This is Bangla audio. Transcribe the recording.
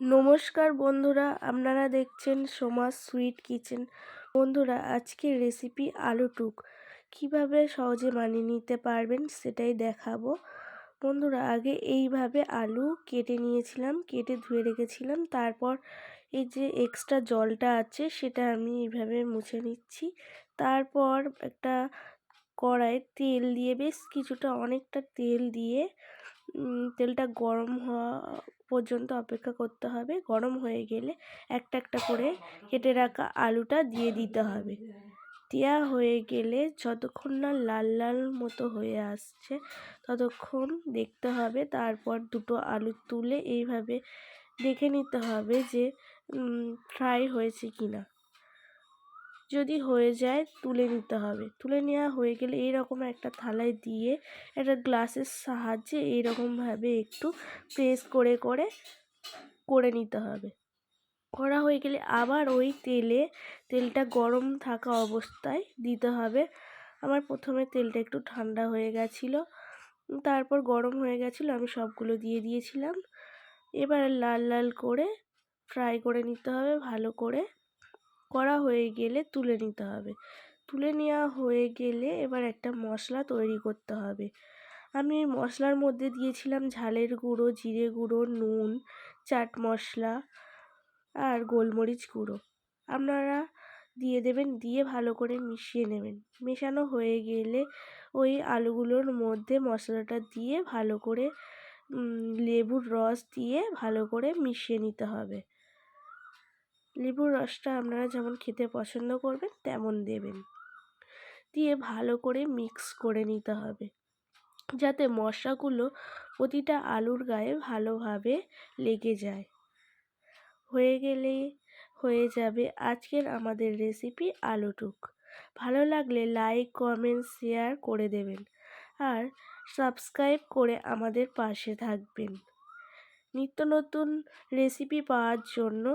নমস্কার বন্ধুরা, আপনারা দেখছেন সোমাস সুইট কিচেন। বন্ধুরা, আজকের রেসিপি আলু টুক কীভাবে সহজে বানিয়ে নিতে পারবেন সেটাই দেখাবো। বন্ধুরা, আগে এইভাবে আলু কেটে নিয়েছিলাম, কেটে ধুয়ে রেখেছিলাম। তারপর এই যে এক্সট্রা জলটা আছে সেটা আমি এইভাবে মুছে নিচ্ছি। তারপর একটা কড়াইয়ে তেল দিয়ে বেশ কিছুটা অনেকটা তেল দিয়ে তেলটা গরম হওয়া পর্যন্ত অপেক্ষা করতে হবে। গরম হয়ে গেলে একটা একটা করে কেটে রাখা আলুটা দিয়ে দিতে হবে। দেওয়া হয়ে গেলে যতক্ষণ না লাল লাল মতো হয়ে আসছে ততক্ষণ দেখতে হবে। তারপর দুটো আলু তুলে এইভাবে দেখে নিতে হবে যে ফ্রাই হয়েছে কি না। যদি হয়ে যায় তুলে নিতে হবে। তুলে নেওয়া হয়ে গেলে এইরকম একটা থালায় দিয়ে একটা গ্লাসের সাহায্যে এইরকমভাবে একটু প্রেস করে করে করে নিতে হবে। করা হয়ে গেলে আবার ওই তেলটা গরম থাকা অবস্থায় দিতে হবে। আমার প্রথমে তেলটা একটু ঠান্ডা হয়ে গেছিলো, তারপর গরম হয়ে গেছিলো, আমি সবগুলো দিয়ে দিয়েছিলাম। এবার লাল লাল করে ফ্রাই করে নিতে হবে ভালো করে। করা হয়ে গেলে তুলে নিতে হবে। তুলে নেওয়া হয়ে গেলে এবার একটা মশলা তৈরি করতে হবে। আমি এই মশলার মধ্যে দিয়েছিলাম ঝালের গুঁড়ো, জিরে গুঁড়ো, নুন, চাট মশলা আর গোলমরিচ গুঁড়ো। আপনারা দিয়ে দেবেন, দিয়ে ভালো করে মিশিয়ে নেবেন। মেশানো হয়ে গেলে ওই আলুগুলোর মধ্যে মশলাটা দিয়ে ভালো করে লেবুর রস দিয়ে ভালো করে মিশিয়ে নিতে হবে। লেবুর রসটা আপনারা যেমন খেতে পছন্দ করবেন তেমন দেবেন। দিয়ে ভালো করে মিক্স করে নিতে হবে যাতে মশলাগুলো প্রতিটা আলুর গায়ে ভালোভাবে লেগে যায়। হয়ে গেলে হয়ে যাবে আজকের আমাদের রেসিপি আলু টুক। ভালো লাগলে লাইক, কমেন্ট, শেয়ার করে দেবেন আর সাবস্ক্রাইব করে আমাদের পাশে থাকবেন। নিত্য নতুন রেসিপি পাওয়ার জন্য